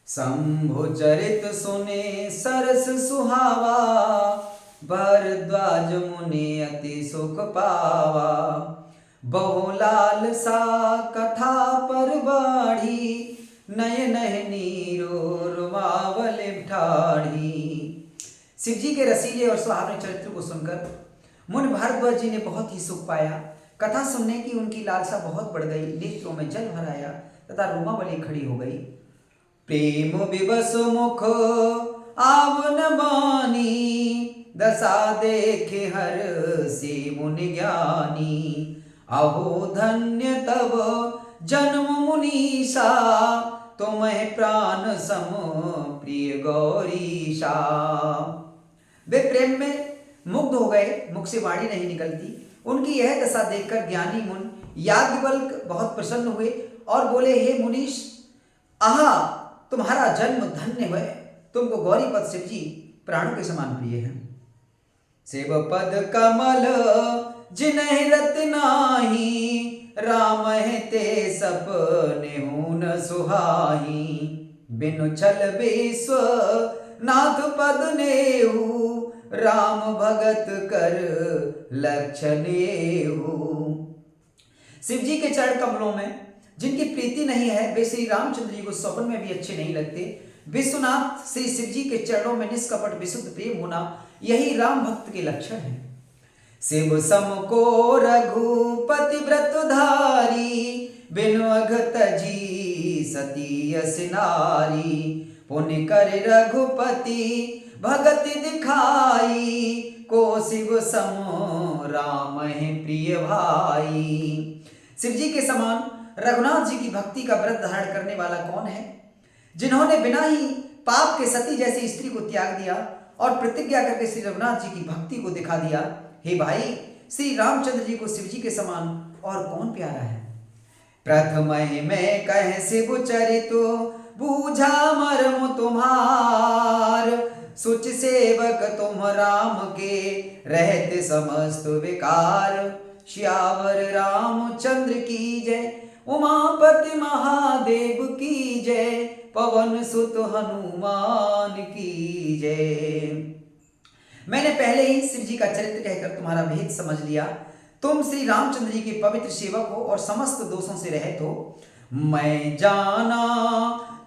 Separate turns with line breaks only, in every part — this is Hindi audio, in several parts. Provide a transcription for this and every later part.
शंभु चरित सुने सरस सुहावा, भरद्वाज मुनि अति सुख पावा। बहु लालसा कथा पर बाढ़ी, नय नय नीरो रुमावल ठाढ़ी। शिव जी के रसीले और सुहावने चरित्र को सुनकर मुनि भारद्वाज जी ने बहुत ही सुख पाया। कथा सुनने की उनकी लालसा बहुत बढ़ गई, नेत्रों में जल भर आया तथा रोमावली खड़ी हो गई। प्रेम विवश मुख आवन बानी, दशा देखे हर से मुनि ज्ञानी। अहो धन्य तब जन्म मुनीषा, तुम्हें प्राण सम प्रिय गौरीशा। वे प्रेम में मुग्ध हो गए, मुख से वाणी नहीं निकलती। उनकी यह दशा देखकर ज्ञानी मुनि याज्ञवल्क्य बहुत प्रसन्न हुए और बोले, हे मुनीश, आहा तुम्हारा जन्म धन्य है, तुमको गौरीपद शिव जी प्राणों के समान प्रिय है। शिव पद कमल जिन्ह रत नाही, राम है ते सपने न सुहाई। बिनु छल विश्व नाथ पद नेहु, राम भगत कर लक्षण एहु। शिव जी के चरण कमलों में जिनकी प्रीति नहीं है, वे श्री रामचंद्र जी को स्वप्न में भी अच्छे नहीं लगते। विश्वनाथ श्री शिव जी के चरणों में निष्कपट विशुद्ध प्रेम होना, यही राम भक्त के लक्षण है। शिव सम को रघुपति व्रत धारी, बिनु अघ तजी सती यस नारी। पुण्य कर रघुपति भगति दिखाई, को शिव सम राम है प्रिय भाई। शिव जी के समान रघुनाथ जी की भक्ति का व्रत धारण करने वाला कौन है? जिन्होंने बिना ही पाप के सती जैसी स्त्री को त्याग दिया और प्रतिज्ञा करके श्री रघुनाथ जी की भक्ति को दिखा दिया। हे भाई, श्री रामचंद्र जी को शिव जी के समान और कौन प्यारा है? प्रथम में कह शिव चरितो, बूझा मर्म तुम्हार। सुच सेवक तुम राम के, रहते समस्त विकार। श्यावर रामचंद्र की जय, उमापति महादेव की जय। पवन सुत हनुमान की जय। मैंने पहले ही शिव जी का चरित्र कहकर तुम्हारा भेद समझ लिया। तुम श्री रामचंद्र जी के पवित्र सेवक हो और समस्त दोषों से रहित हो। मैं जाना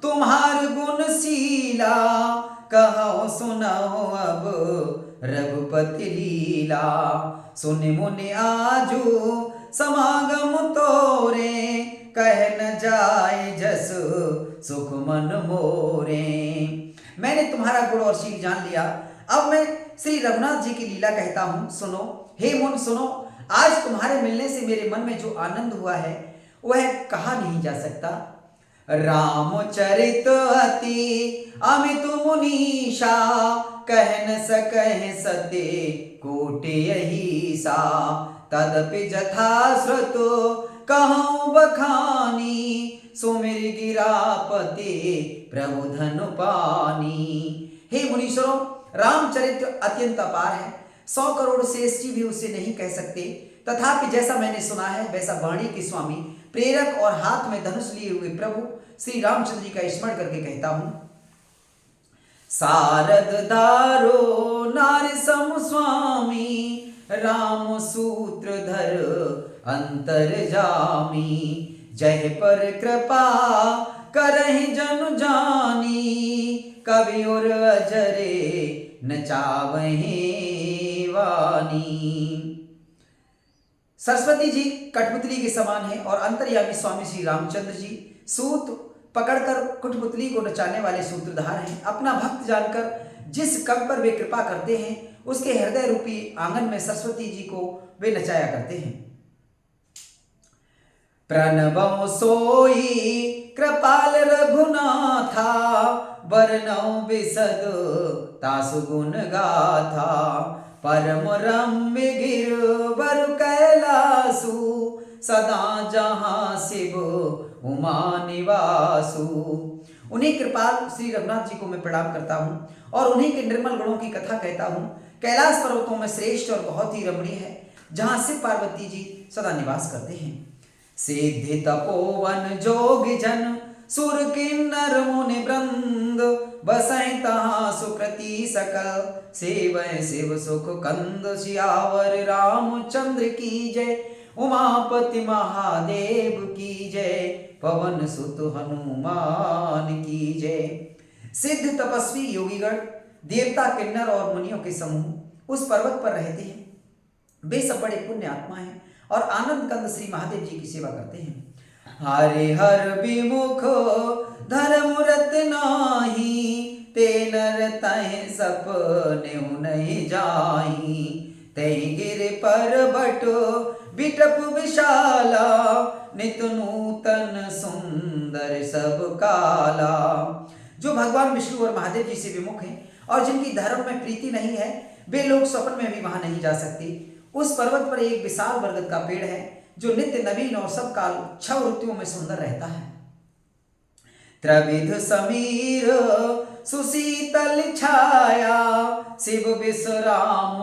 तुम्हार गुणशीला, कहो सुनाओ अब रघुपति लीला। सुन मुनि आजू समागम तोरे, कह न जाए जस सुख मन मोरे। मैंने तुम्हारा गुण और शील जान लिया, अब मैं श्री रघुनाथ जी की लीला कहता हूं, सुनो। हे मुन सुनो, आज तुम्हारे मिलने से मेरे मन में जो आनंद हुआ है वह कहा नहीं जा सकता। रामचरित अति अमित मुनीषा, कह न सकह सते कोटि यही सा। तदपि जथा श्रुतो कहूँ बखानी, सुमिर गिरापति प्रभु धनु पानी। हे मुनीश्वरों, रामचरित्र अत्यंत अपार है, 100 करोड़ श्रेष्ठी भी उसे नहीं कह सकते। तथापि जैसा मैंने सुना है वैसा वाणी के स्वामी, प्रेरक और हाथ में धनुष लिए हुए प्रभु श्री रामचंद्र जी का स्मरण करके कहता हूं। शारद दारो नारी सम स्वामी, राम सूत्रधर अंतर जामी। जय पर कृपा करहि जन जानी, कवि और अजरे न चावहि वानी। सरस्वती जी कठपुतली के समान है और अंतर्यामी स्वामी श्री रामचंद्र जी सूत पकड़कर कठपुतली को नचाने वाले सूत्रधार हैं। अपना भक्त जानकर जिस कवि पर वे कृपा करते हैं, उसके हृदय रूपी आंगन में सरस्वती जी को वे नचाया करते हैं। प्रणवो सोई कृपाल रघुनाथा, बरनौ बिसद तासु गुण गाथा। परम रम्य गिरवर कैलासु, सदा जहां शिव उमा निवासु। उन्हीं कृपाल श्री रघुनाथ जी को मैं प्रणाम करता हूँ और उन्हीं के निर्मल गुणों की कथा कहता हूँ। कैलाश पर्वतों में श्रेष्ठ और बहुत ही रमणीय है, जहाँ शिव पार्वती जी सदा निवास करते हैं। सिद्धि तपोवन जोग जन सुर किन्नर मुनि वृंद बसै तहाँ सुकृति सकल सेवै शिव सुख कंद सियावर रामचंद्र की जय। उमापति महादेव की जय, पवन सुत हनुमान की जय। सिद्ध तपस्वी योगीगण, देवता, किन्नर और मुनियों के समूह उस पर्वत पर रहते हैं। वे सब बड़े पुण्य आत्मा हैं और आनंद कंद श्री महादेव जी की सेवा करते हैं। हरि हर विमुख धर्म रत नाही, ते नर तह सपने नहीं जाई। तहि गिर पर्वत बिटप विशाला, नित नूतन सुंदर सब काला। जो भगवान विष्णु और महादेव जी से विमुख हैं और जिनकी धर्म में प्रीति नहीं है, वे लोग स्वप्न में भी वहां नहीं जा सकते। उस पर्वत पर एक विशाल बरगद का पेड़ है जो नित्य नवीन और सब काल 6 ऋतुओं में सुंदर रहता है। त्रिविध समीर सुशीतल छाया, शिव विश्राम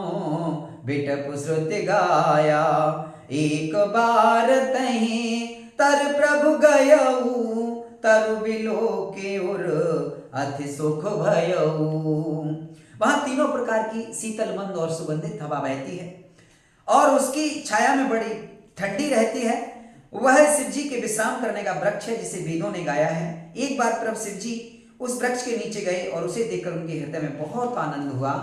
बिटप श्रुति गाया। एक बार तहीं तर प्रभु गयऊ, तरु बिलो के उर अति सुख भयऊ। वहां तीनों प्रकार की शीतल मंद और सुगंधित हवा बहती है और उसकी छाया में बड़ी ठंडी रहती है। वह शिव जी के विश्राम करने का वृक्ष है जिसे वेदों ने गाया है। एक बार प्रभु शिव जी उस वृक्ष के नीचे गए और उसे देखकर उनके हृदय में बहुत आनंद हुआ।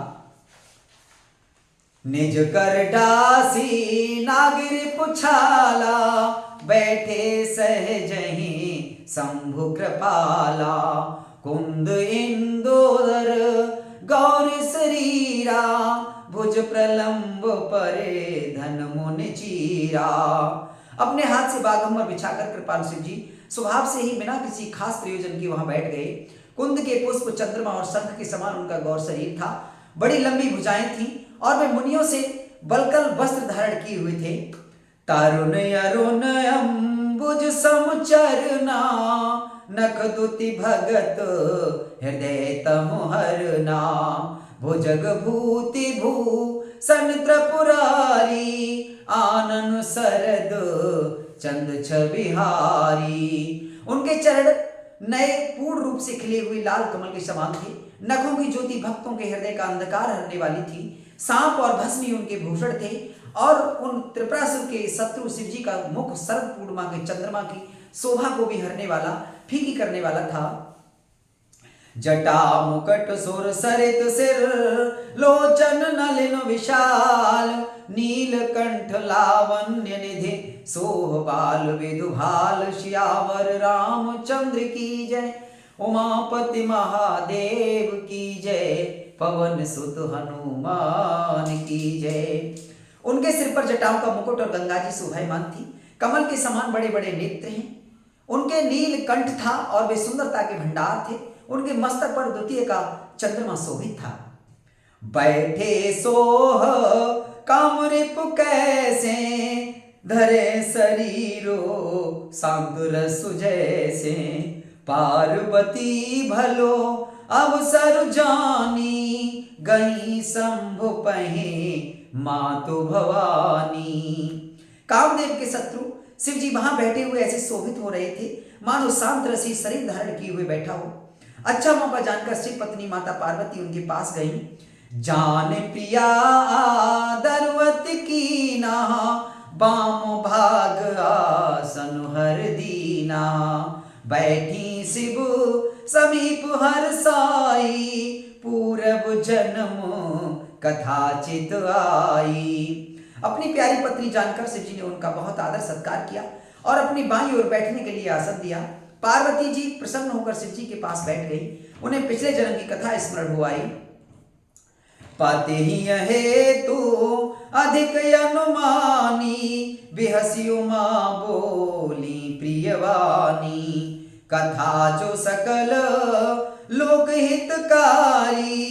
निज कर डासी नागिर पुछाला, बैठे सहजहि शंभु कृपाला। कुंद इंदोदर गौर शरीरा, भुज प्रलंब परे धन मुनि चीरा। अपने हाथ से बागंबर बिछाकर कृपालु शिव जी स्वभाव से ही बिना किसी खास प्रयोजन के वहां बैठ गए। कुंद के पुष्प, चंद्रमा और शंख के समान उनका गौर शरीर था। बड़ी लंबी भुजाएं थीं और वे मुनियों से बलकल वस्त्र धारण किए हुए थे। तरुण अरुण अंबुज समचरना, नख दुति भगत हृदय तमोहरना। भुजग भूति भूषण त्रिपुरारी, आनन सरद चंद छविहारी। उनके चरण नए पूर्ण रूप से खिले हुए लाल कमल के समान थे। नखों की ज्योति भक्तों के हृदय का अंधकार हरने वाली थी। सांप और भस्मी उनके भूषण थे और उन त्रिपुरासुर के शत्रु शिव जी का मुख शरद पूर्णिमा के चंद्रमा की शोभा को भी हरने वाला, फीकी करने वाला था। जटा मुकुट सुर सरित सिर, लोचन नलिन विशाल। नीलकंठ लावण्य निधि सोहबाल विदुभाल। सियावर रामचंद्र की जय, उमापति महादेव की जय। पवन सुत हनुमान की जय। उनके सिर पर जटाओं का मुकुट और गंगा जी शोभायमान थी। कमल के समान बड़े बड़े नेत्र हैं। उनके नील कंठ था और वे सुंदरता के भंडार थे। उनके मस्तक पर द्वितीय का चंद्रमा शोभित था। बैठे सोह कामरिप कैसे, धरे शरीरो सांदुर सुजैसे। पार्वती भलो अवसर जानी, गई शंभु पहे मातु भवानी। कामदेव के शत्रु शिव जी वहां बैठे हुए ऐसे शोभित हो रहे थे मानो शांत रसी शरीर धारण किए हुए बैठा हो। अच्छा मौका जानकर शिव पत्नी माता पार्वती उनके पास गई। जान प्रिया दरवत की ना, बाम भाग आसन हर दीना। बैठी शिव समीप हर साई, पूरब जन्म कथा चित आई। अपनी प्यारी पत्नी जानकर शिव जी ने उनका बहुत आदर सत्कार किया और अपनी बाईं ओर बैठने के लिए आसन दिया। पार्वती जी प्रसन्न होकर शिव जी के पास बैठ गई। उन्हें पिछले जन्म की कथा स्मरण हुआ आई। पाते ही हेतु अधिक अनुमानी, बिहसी उमा बोली प्रियवानी। कथा जो सकल लोक हितकारी,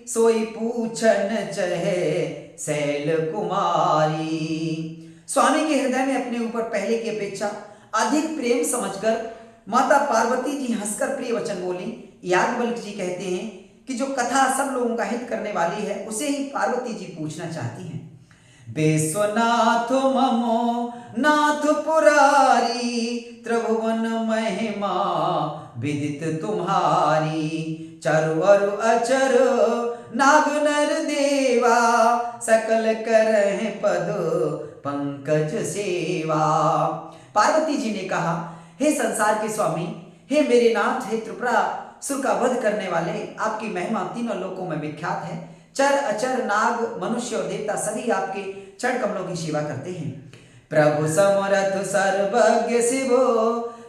सोई पूछन चहे शैल कुमारी। स्वामी के हृदय में अपने ऊपर पहले की अपेक्षा अधिक प्रेम समझकर माता पार्वती जी हंसकर प्रिय वचन बोली। याज्ञवल्क्य जी कहते हैं कि जो कथा सब लोगों का हित करने वाली है उसे ही पार्वती जी पूछना चाहती हैं। विश्वनाथ ममो नाथ पुरारी, त्रिभुवन महिमा विदित तुम्हारी। चरु अरु अचर नाग नर देवा, सकल करहि पद पंकज सेवा। पार्वती जी ने कहा, हे संसार के स्वामी, हे मेरे नाथ, हे त्रिपुरासुर का वध करने वाले, आपकी महिमा तीनों लोकों में विख्यात है। चर अचर नाग मनुष्य और देवता सभी आपके चरण कमलों की सेवा करते हैं। प्रभु समरथ सर्वज्ञ शिव,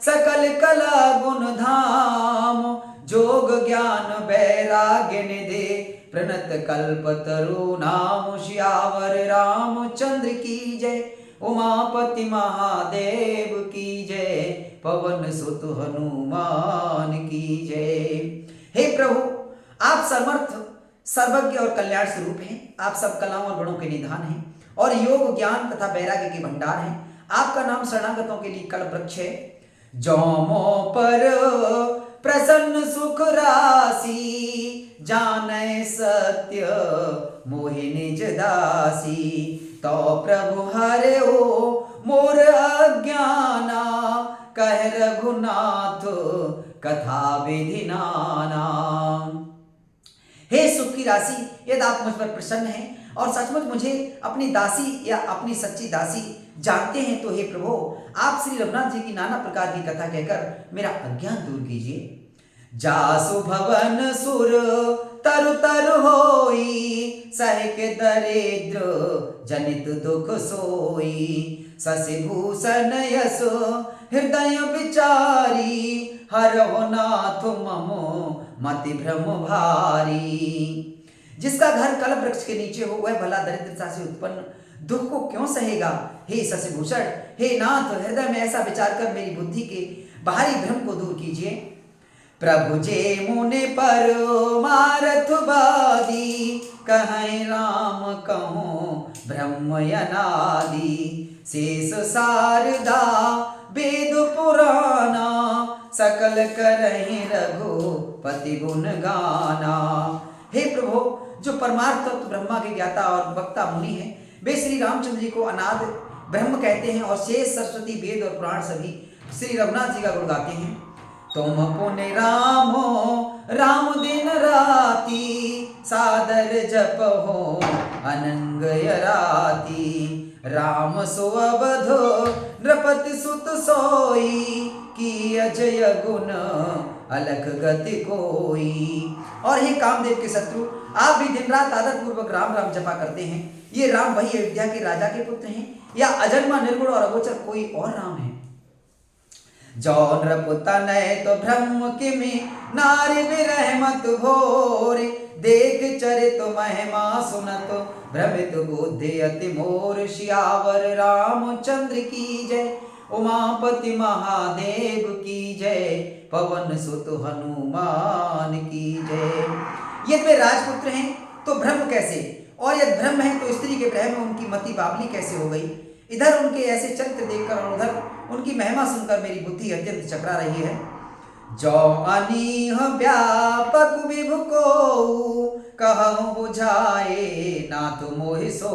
सकल कला गुण धाम, जोग ज्ञान वैराग्य निधे, प्रणत कल्प तरु नाम। श्यावर रामचंद्र की जय, उमापति महादेव की जय, पवन सुत हनुमान की जय। हे प्रभु, आप समर्थ, सर्वज्ञ और कल्याण स्वरूप हैं। आप सब कलाओं और गुणों के निधान हैं और योग ज्ञान तथा वैराग्य के भंडार हैं। आपका नाम शरणागतों के लिए कल्प वृक्ष है। जौमो पर प्रसन्न सुख राशि, जानै सत्य मोहि निज दासी। तो प्रभु हरे ओ मोर अज्ञाना, कह रघुनाथ कथा विधि नाना। हे सुख की राशि, यदि आप मुझ पर प्रसन्न हैं और सचमुच मुझे अपनी दासी या अपनी सच्ची दासी जानते हैं, तो हे प्रभु, आप श्री रघुनाथ जी की नाना प्रकार की कथा कहकर मेरा अज्ञान दूर कीजिए। जासु भवन सुर तरु तरु होई, सह के दरिद्र जनित दुख सोई। शशि भूषण यश हृदय विचारी, हरहु नाथ मम मति भ्रम भारी। जिसका घर कल्प वृक्ष के नीचे हो, वह भला दरिद्रता से उत्पन्न दुख को क्यों सहेगा। हे शशि भूषण, हे नाथ, हृदय में ऐसा विचार कर मेरी बुद्धि के बाहरी भ्रम को दूर कीजिए। प्रभु जे मुनि पर मारथ बादी, कहीं राम कहूँ ब्रह्म अनादि। शेष शारदा वेद पुराना, सकल करहि रघुपति गुण गाना। हे प्रभु, जो परमार्थ तत्व ब्रह्मा के ज्ञाता और वक्ता मुनि हैं, वे श्री रामचंद्र जी को अनाद ब्रह्म कहते हैं और शेष सरस्वती वेद और पुराण सभी श्री रघुनाथ जी का गुण गाते हैं। तुम पुण्य रामो राम दिन राती, सादर जप हो अनंग राती। राम सुअवध नृपति सुत सोई, की अजय गुण अलख गति कोई। और हे कामदेव के शत्रु, आप भी दिन रात आदर पूर्वक राम राम जपा करते हैं। ये राम वही अयोध्या के राजा के पुत्र हैं या अजन्मा निर्गुण और अगोचर कोई और राम है। जो नृपतनय तो ब्रह्म किमि, नारी विरह मत भोरे। देख चरित महिमा सुनत, भ्रमित बुद्धि अति मोर। सियावर रामचंद्र की जय, उमापति महादेव की जय, पवन सुत हनुमान की जय। यदि वे राजपुत्र हैं तो भ्रम कैसे, और यदि भ्रम है तो स्त्री के ग्रह में उनकी मति बावली कैसे हो गई। इधर उनके ऐसे चरित्र देखकर और उधर उनकी महिमा सुनकर मेरी बुद्धि अत्यंत चकरा रही है। जो अनीह व्यापक विभु को, कहूँ बुझाए नाथ मोहि सो।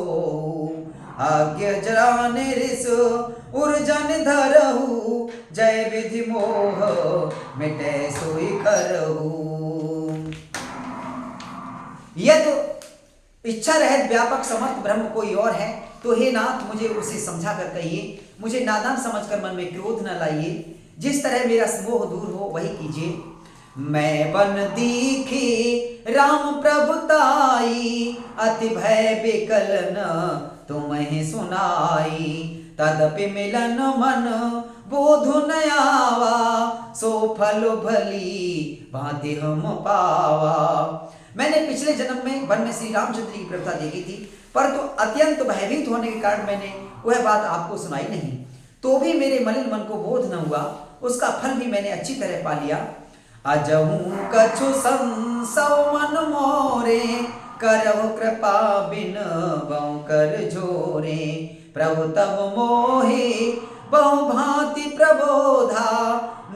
आज्ञ जराने ऋष उर्जन धरहु, जय विधि मोह मिटे सोई करहु। यदि इच्छा रहित व्यापक समर्थ ब्रह्म कोई और है, तो हे नाथ, मुझे उसे समझा कर कहिए। मुझे नादान समझकर मन में क्रोध न लाइए। जिस तरह मेरा मोह दूर हो वही कीजिए। मैं बन दीखी राम प्रभुताई, अति भय विकलन तुम्हें सुनाई। तदपि मिलन मन बोधु न आवा, सो फल भली भांति हम पावा। मैंने पिछले जन्म में वन में श्री रामचंद्र की प्रभुता देखी थी, परंतु अत्यंत भयभीत होने के कारण मैंने वह बात आपको सुनाई नहीं। तो भी मेरे मलिन मन को बोध न हुआ, उसका फल भी मैंने अच्छी तरह पा लिया। अजहूं कछु संसव मन मोरे, करहु कृपा बिन बहु कर जोरे। प्रभु तब मोहे बहु भांति प्रबोधा,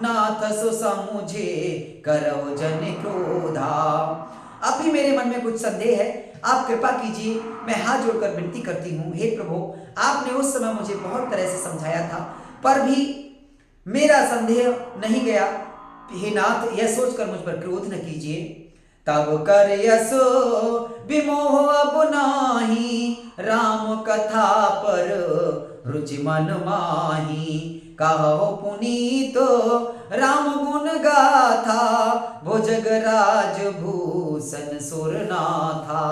नाथ सुसमुझे करहु जन क्रोधा। अब भी मेरे मन में कुछ संदेह है, आप कृपा कीजिए। मैं हाथ जोड़कर विनती करती हूँ, हे प्रभु, आपने उस समय मुझे बहुत तरह से समझाया था, पर भी मेरा संदेह नहीं गया। हे नाथ यह सोचकर मुझ पर क्रोध न कीजिए। तब कर यस विमोह अब नाही, राम कथा पर रुचि मन माही। कहो पुनीत राम गुण गाथा, भुजगराज भूषण सुरनाथा।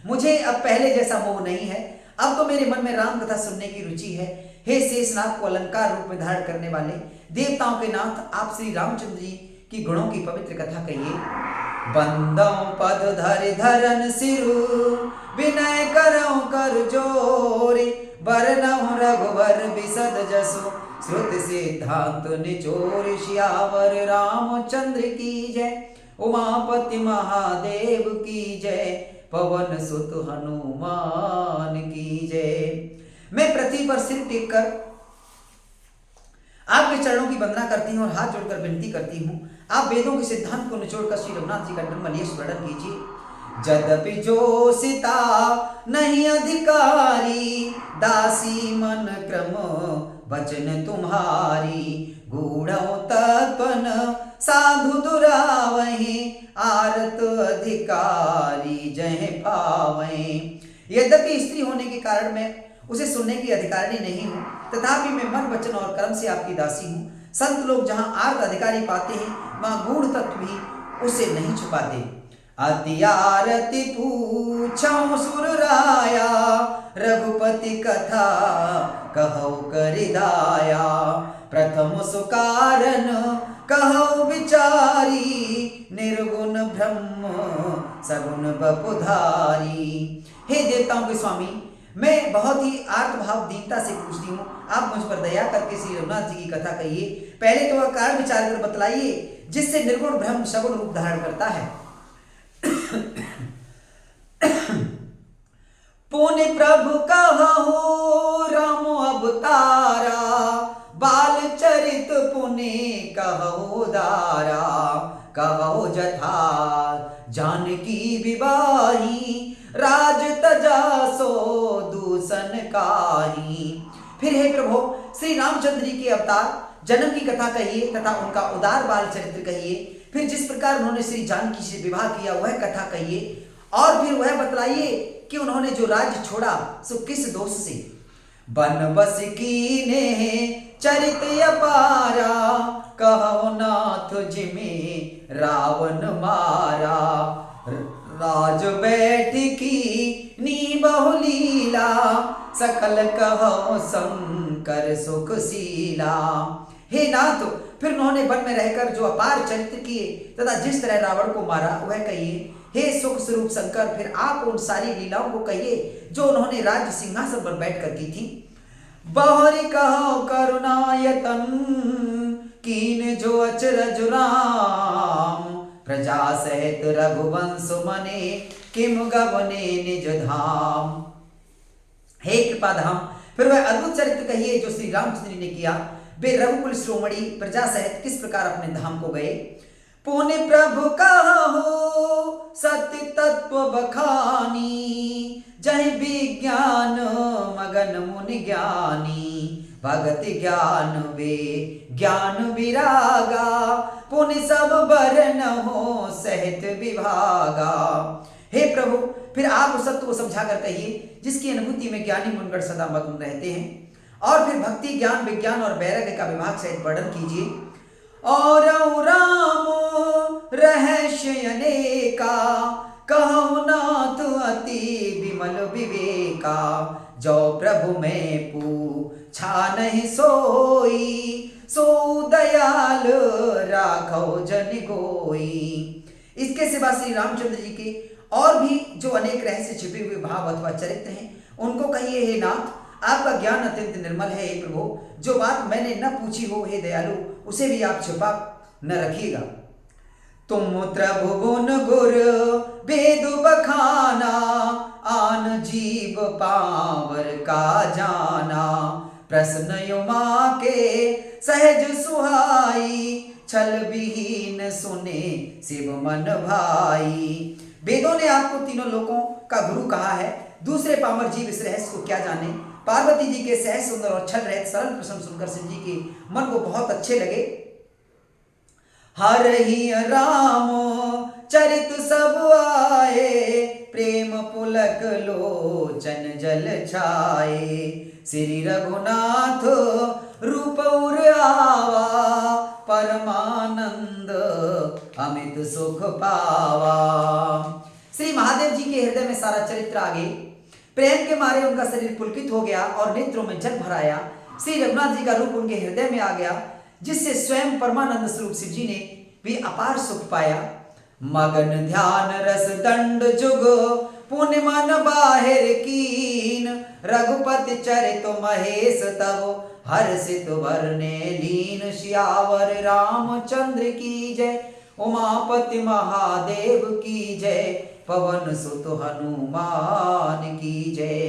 मुझे अब पहले जैसा मोह नहीं है, अब तो मेरे मन में राम कथा सुनने की रुचि है। हे शेषनाग को अलंकार रूप में धारण करने वाले देवताओं के नाथ, आप श्री रामचंद्र जी की गुणों की पवित्र कथा कहिए। बंदौ पद धरि धरन सिरु, विनय करौ कर जोरे। बरनौ रघुवर बिसद जसु, श्रुति सिद्धांत निचोर। सियावर रामचंद्र की जय, उमापति महादेव की जय। पवन सुत हनुमान की जय। मैं पृथ्वी पर सिर टेक कर आपके चरणों की वंदना करती हूँ और हाथ जोड़कर विनती करती हूँ, आप वेदों के सिद्धांत को निचोड़कर श्री रघुनाथ जी का निर्मल यश वर्णन कीजिए। यद्यपि जो सीता नहीं अधिकारी, दासी मन क्रम वचन तुम्हारी। गूढ़ौ तत्पन साधु दुरावहि, आरत अधिकारी जय पावै। यद्यपि स्त्री होने के कारण मैं उसे सुनने की अधिकारिणी नहीं हूँ, तथापि मैं मन वचन और कर्म से आपकी दासी हूँ। संत लोग जहाँ आर्त अधिकारी पाते हैं, वहाँ गूढ़ तत्व भी उसे नहीं छुपाते। अति आरती पूछौ सुर राया, रघुपति कथा कहौ करिदाया। प्रथम सुकारण कहौ विचारी, निर्गुण ब्रह्म सगुण बपुधारी। हे देवताओं के स्वामी, मैं बहुत ही आर्तभाव दीनता से पूछती हूँ, आप मुझ पर दया करके श्री रघुनाथ जी की कथा कहिए। पहले तो वह कारण विचार कर बतलाइए जिससे निर्गुण ब्रह्म सगुण रूप धारण करता है। पुण्य प्रभु कहु राम अवतारा, बाल चरित पुण्य कहु दारा। कहु जथा जानकी विवाही, राज तजा सो दूषण काही। फिर हे प्रभु श्री रामचंद्र जी के अवतार जन्म की कथा कहिए तथा उनका उदार बाल चरित्र कहिए। फिर जिस प्रकार उन्होंने श्री जानकी से विवाह किया वह कथा कहिए, और फिर वह बतलाइए कि उन्होंने जो राज्य छोड़ा सो किस दोष से। बनबस कीने चरित अपारा, कहो नाथ जिमे रावण मारा। राज बैठकी नी बहुलीला, सकल कहो शंकर सुखशीला। हे नाथ फिर उन्होंने वन में रहकर जो अपार चरित्र किए तथा जिस तरह रावण को मारा वह कहिए। हे सुख स्वरूप शंकर फिर आप उन सारी लीलाओं को कहिए जो उन्होंने राज्य सिंहासन पर बैठकर की थी। बहुरी कहो करुणायतन, कीन जो अचरज राम। प्रजा सहित रघुवंश मने, किम गवने निज धाम। हे कृपा धाम फिर वह अद्भुत चरित्र कहिए जो श्री रामचंद्र जी ने किया। वे रघुकुल श्रोमणी प्रजा सहित किस प्रकार अपने धाम को गए। पुण्य प्रभु कहो सत्य तत्व बखानी, जय विज्ञान मगन मुनि ज्ञानी। भगति ज्ञान वे ज्ञान विरागा, पुण्य सब बरन हो सहित विभागा। हे प्रभु फिर आप उस सत्य को समझाकर कहिए जिसकी अनुभूति में ज्ञानी मुनगढ़ सदा मग्न रहते हैं। और फिर भक्ति ज्ञान विज्ञान और वैराग्य का विभाग सहित वर्णन कीजिए। और राम रहस्य अनेका, कहो नाथ अति विमल विवेका। जो प्रभु में पूछा नहीं सोई, सो दयाल राखो जन गोई। इसके सिवा श्री रामचंद्र जी के और भी जो अनेक रहस्य छिपे हुए भाव अथवा चरित्र हैं उनको कहिए। हे नाथ आपका ज्ञान अत्यंत निर्मल है। हे प्रभु जो बात मैंने न पूछी हो हे दयालु उसे भी आप छिपा न रखिएगा। तुम त्रिभुवन गुर वेद बखाना, आन जीव पावर का जाना। प्रश्न युमा के सहज सुहाई, छल विहीन सुने शिव मन भाई। वेदों ने आपको तीनों लोकों का गुरु कहा है, दूसरे पामर जीव इस रहस्य को क्या जाने। पार्वती जी के सहज सुंदर और छल रहित सरल प्रश्न सुनकर शिव जी के मन को बहुत अच्छे लगे हर ही राम चरित सब आए, प्रेम पुलक लोचन जल छाए। श्री रघुनाथ रूप उर आवा, परमानंद अमित सुख पावा। श्री महादेव जी के हृदय में सारा चरित्र आ गए। प्रेम के मारे उनका शरीर पुलकित हो गया और नेत्रों में जल भर आया। श्री रघुनाथ जी का रूप उनके हृदय में आ गया, जिससे स्वयं परमानंद स्वरूप शिव जी ने भी अपार सुख पाया। मगन ध्यान रस दंड जुग, पुण्य मन बाहिर कीन। रघुपति चरित महेश तब, हर्षित वरने लीन। सियावर रामचंद्र की जय, उमापति महादेव की जय। पवन सुत हनुमान की जय।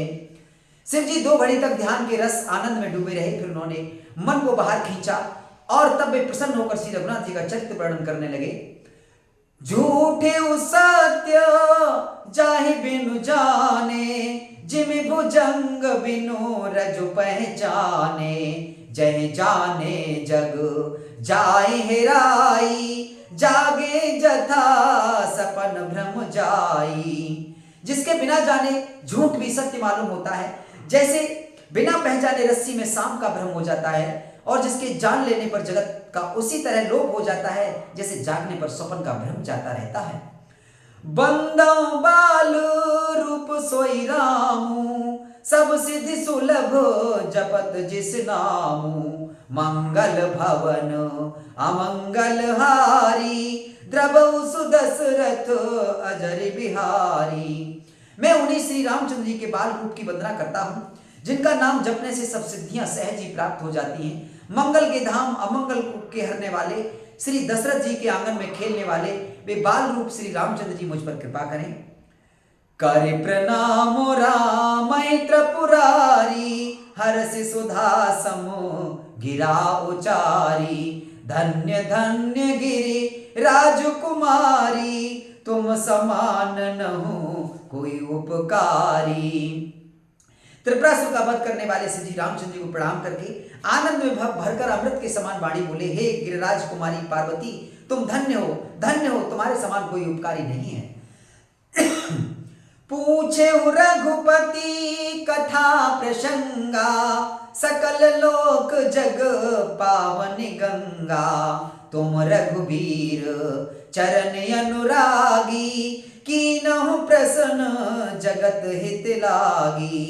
शिव जी 2 घड़ी तक ध्यान के रस आनंद में डूबे रहे। फिर उन्होंने मन को बाहर खींचा और तब वे प्रसन्न होकर श्री रघुनाथ जी का चरित्र वर्णन करने लगे। झूठे सत्य जाहि बिनु जाने, जिमि भुजंग बिनु रजु पहचाने। जय जाने जग जाय हेराई, जागे जथा सपन भ्रम जाई। जिसके बिना जाने झूठ भी सत्य मालूम होता है, जैसे बिना पहचाने रस्सी में सांप का भ्रम हो जाता है, और जिसके जान लेने पर जगत का उसी तरह लोप हो जाता है, जैसे जागने पर स्वप्न का भ्रम जाता रहता है। बंदौ बाल रूप सोई रामू, सब सिद्धि सुलभ जपत जिस नामू। मंगल भवन अमंगल हारी, द्रवौ सुदशरथ अजर बिहारी। मैं उन्हीं श्री रामचंद्र जी के बाल रूप की वंदना करता हूँ, जिनका नाम जपने से सब सिद्धियां सहज ही प्राप्त हो जाती हैं। मंगल के धाम अमंगल के हरने वाले, श्री दशरथ जी के आंगन में खेलने वाले वे बाल रूप श्री रामचंद्र जी मुझ पर कृपा करें। करे प्रणाम राम त्रिपुरारी, हर्ष सुधा समो गिरा उचारी। धन्य धन्य गिरि राजकुमारी, तुम समान नहु कोई उपकारी। त्रिपुरासुर का वध करने वाले श्री रामचंद्र जी को प्रणाम करके आनंद में भरकर अमृत के समान वाणी बोले, हे गिरिराज कुमारी पार्वती, तुम धन्य हो, तुम्हारे समान कोई उपकारी नहीं है। पूछे रघुपति कथा प्रसंगा, सकल लोक जग पावन गंगा। तुम रघुवीर चरण अनुरागी, कीनहु प्रसन्न जगत हित लागी।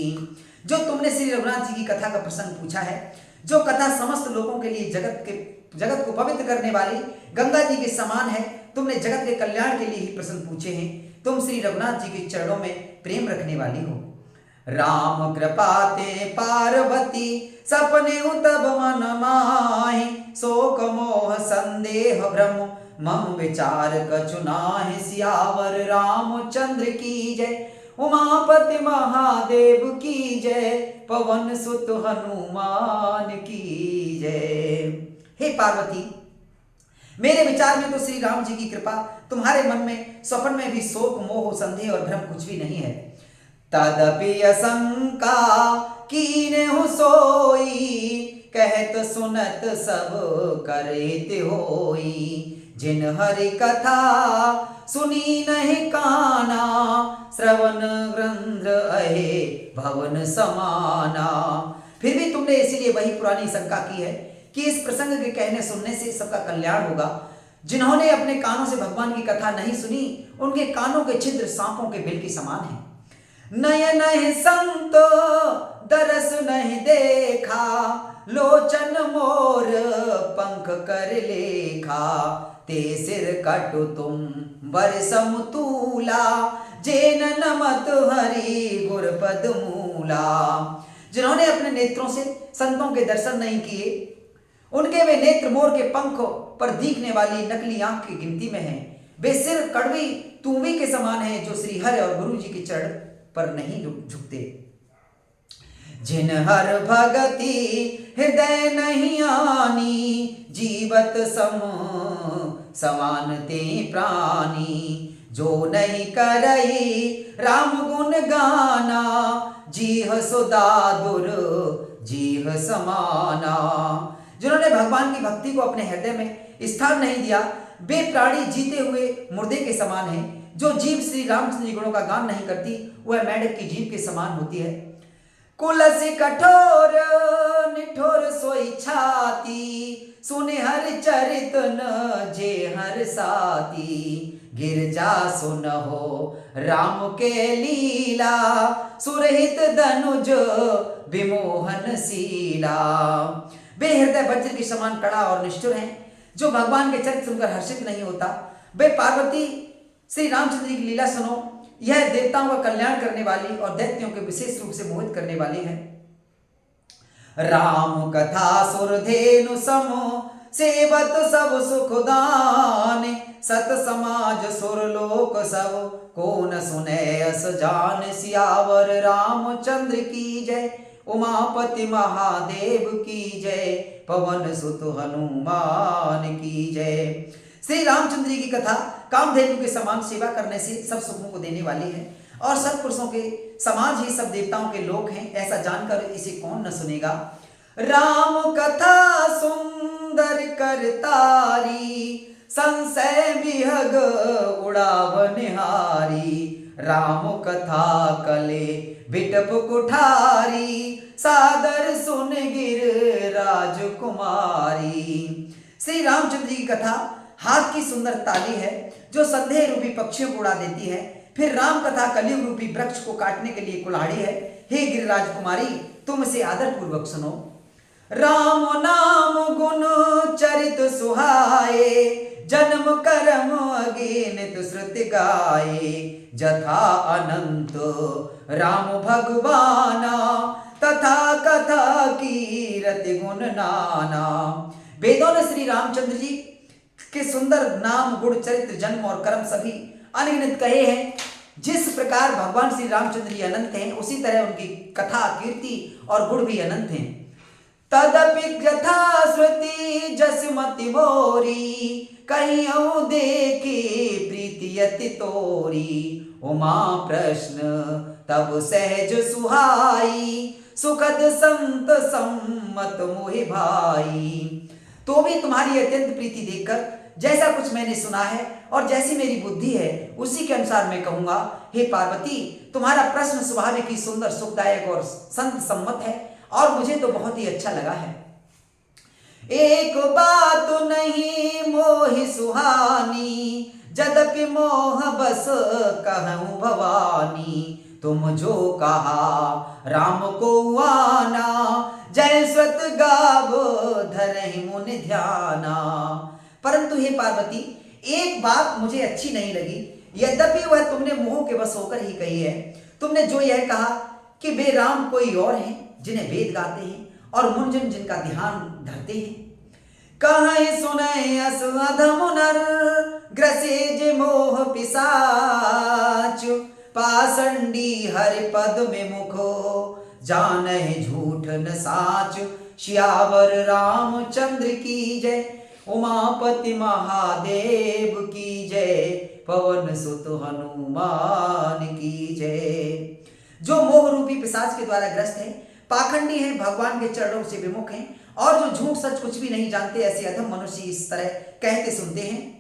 जो तुमने श्री रघुनाथ जी की कथा का प्रसंग पूछा है, जो कथा समस्त लोगों के लिए जगत को पवित्र करने वाली गंगा जी के समान है, तुमने जगत के कल्याण के लिए ही प्रश्न पूछे हैं। तुम श्री रघुनाथ जी के चरणों में प्रेम रखने वाली हो। राम कृपा ते पार्वती, सपने तब मन माहि। शोक मोह संदेह भ्रम, मम विचार कछु नाहि। सियावर रामचंद्र की जय, उमापति महादेव की जय। पवन सुत हनुमान की जय। हे पार्वती, मेरे विचार में तो श्री राम जी की कृपा, तुम्हारे मन में स्वप्न में भी शोक मोह संदेह और भ्रम कुछ भी नहीं है। तदपि असंका कीन्हु सोई, कहत सुनत सब करित होई। जिन हरि कथा सुनी नहीं काना, श्रवण ग्रंथ अहे भवन समाना। फिर भी तुमने इसीलिए वही पुरानी शंका की है कि इस प्रसंग के कहने सुनने से सबका कल्याण होगा। जिन्होंने अपने कानों से भगवान की कथा नहीं सुनी, उनके कानों के छिद्र सांपों के बिल के समान हैं। नयन नहीं संतो दरस नहीं देखा, लोचन मोर पंख कर लेखा। ते सिर कटु तुम बर समतूला, जेन नमत हरि गुरपद मूला। जिन्होंने अपने नेत्रों से संतों के दर्शन नहीं किए, उनके वे नेत्र मोर के पंख पर दिखने वाली नकली आंख की गिनती में हैं। वे सिर कड़वी तूवी के समान हैं, जो श्री हरि और गुरु जी के चरण पर नहीं झुकते। जिन हर भगति हृदय नहीं आनी, जीवत समानते प्राणी। जो नहीं करई राम गुण गाना, जीह सुदादुर जीह समाना। जिन्होंने भगवान की भक्ति को अपने हृदय में स्थान नहीं दिया, वे प्राणी जीते हुए मुर्दे के समान है। जो जीव श्री रामचंद्र जी गुणों का गान नहीं करती वह मेंढक की जीव के समान होती है। कुलसी कठोर निठोर सोई छाती, सुने हर चरित न जे हर साती, गिरजा सुन हो राम के लीला, सुरहित धनुज विमोहन शीला। वे हृदय वज्र के समान कड़ा और निष्ठुर हैं। जो भगवान के चरित्र सुनकर हर्षित नहीं होता, वे पार्वती श्री रामचंद्र जी की लीला सुनो, यह देवताओं का कल्याण करने वाली और दैत्यों के विशेष रूप से मोहित करने वाली है। राम कथा सुरधेनु सम, सेवत सब सुखदान, सत समाज सुरलोक सब, कौन सुने अस जान, सियावर रामचंद्र की जय, उमापति महादेव की जय, पवन सुत हनुमान की जय। श्री रामचंद्र जी की कथा कामधेनु के समान सेवा करने से सब सुखों को देने वाली है और सब पुरुषों के समाज ही सब देवताओं के लोक हैं, ऐसा जानकर इसे कौन न सुनेगा। राम कथा सुंदर करतारी, संशय विहग उड़ावनिहारी, राम कथा कले बिटप कुठारी, सादर सुन गिर राजकुमारी। श्री रामचंद्र जी की कथा हाथ की सुंदर ताली है जो संदेह रूपी पक्षियों को उड़ा देती है। फिर राम कथा कलयुग रूपी वृक्ष को काटने के लिए कुल्हाड़ी है। हे गिरिराज कुमारी, तुम इसे आदर पूर्वक सुनो। राम नाम गुण चरित सुहाए, जन्म कर्म अगेनित श्रुति गाए, जथा अनंत राम भगवाना, तथा कथा कीरति गुण नाना। वेदों ने श्री रामचंद्र जी के सुंदर नाम गुण चरित्र जन्म और कर्म सभी अनगिनत कहे हैं। जिस प्रकार भगवान श्री रामचंद्र जी अनंत हैं, उसी तरह उनकी कथा कीर्ति और गुण भी अनंत हैं। तदपि यथा श्रुति जसमति मोरी, कहियो देखी प्रीति यति तोरी, उमा प्रश्न तब सहज सुहाई, सुखद संत सम्मत मोहि भाई। तो भी तुम्हारी अत्यंत प्रीति देखकर जैसा कुछ मैंने सुना है और जैसी मेरी बुद्धि है उसी के अनुसार मैं कहूंगा। हे पार्वती, तुम्हारा प्रश्न स्वाभाविक ही सुंदर सुखदायक और संत सम्मत है और मुझे तो बहुत ही अच्छा लगा है। एक बात नहीं मोहि सुहानी, जदपि मोह बस कहूँ भवानी, तुम जो कहा राम को आना, जय स्वत गाव धरहि मुनि ध्याना। परंतु हे पार्वती, एक बात मुझे अच्छी नहीं लगी, यद्यपि वह तुमने मोह के बस होकर ही कही है। तुमने जो यह कहा कि वे राम कोई और हैं जिन्हें वेद गाते हैं और मुंजन जिनका ध्यान धरते हैं। कहीं सुने अस अधम नर, ग्रसे जे मोह पिशाच, पाषंडी हरि पद में मुखो, जानहि झूठ न साच, सियावर रामचंद्र की जय, उमापति महादेव की जय, पवन सुत हनुमान की जय। जो मोह रूपी पिशाच के द्वारा ग्रस्त है, पाखंडी हैं, भगवान के चरणों से विमुख हैं और जो झूठ सच कुछ भी नहीं जानते, ऐसे अधम मनुष्य इस तरह कहते सुनते हैं।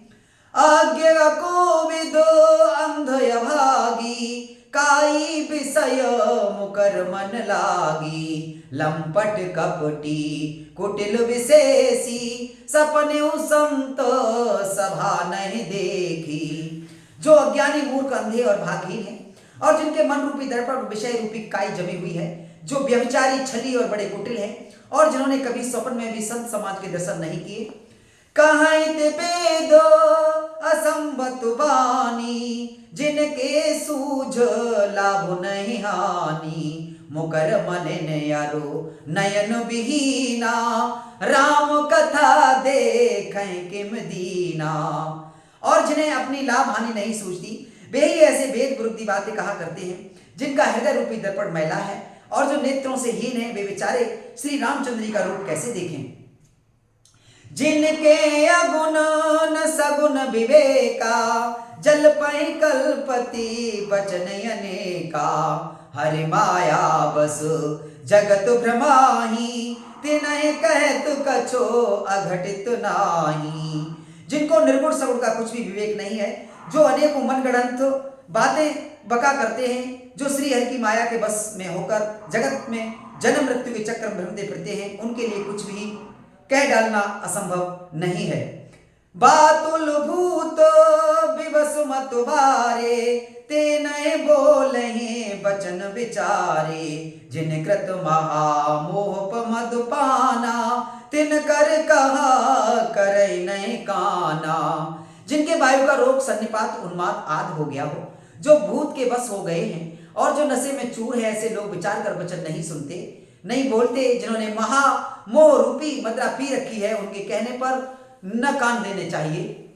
आज्ञा को विदो अंध अभागी, काई विषय मुकर मन लागी, लंपट कपटी कुटिल विशेषी, सपने संत सभा नहीं देखी। जो अज्ञानी मूर्ख अंधे और भागहीन हैं और जिनके मन रूपी दर्पण विषय रूपी काई जमी हुई है, जो व्यभिचारी छली और बड़े कुटिल हैं और जिन्होंने कभी स्वप्न में भी संत समाज के दर्शन नहीं किए। कहित वेद असंबत वाणी, जिनके सूझ लाभ नहीं हानि, मुकर मलिन यारो नयन विहीना, राम कथा देखें किम दीना। और जिन्हें अपनी लाभ हानि नहीं सूझती, वे ही ऐसे वेद विरुद्ध बातें कहा करते हैं जिनका हृदय रूपी दर्पण मैला है और जो नेत्रों से हीन है, वे बेचारे श्री रामचंद्र जी का रूप कैसे देखें। जिनके अगुण न सगुण विवेका, जल पै कल्पति वचन अनेका, हरि माया बस जगत भ्रमाही, तिनहि कहत कछो अघटित नाही। जिनको निर्गुण सगुण का कुछ भी विवेक नहीं है, जो अनेकों मनगढ़ंत बातें बका करते हैं, जो श्री हरि की माया के बस में होकर जगत में जन्म मृत्यु के चक्र में भ्रमते फिरते हैं, उनके लिए कुछ भी कह डालना असंभव नहीं है। बातुल भूत विवस मत बारे, ते नए बोलहि बचन विचारे, जिन कृत महामोह मद पाना, तिन कर कहा करई नहीं काना। जिनके वायु का रोग सन्निपात उन्माद आदि हो गया हो, जो भूत के बस हो गए हैं और जो नशे में चूर है, ऐसे लोग विचार कर वचन नहीं सुनते, नहीं बोलते, जिन्होंने महा मोह रूपी मदिरा पी रखी है, उनके कहने पर न कान देने चाहिए।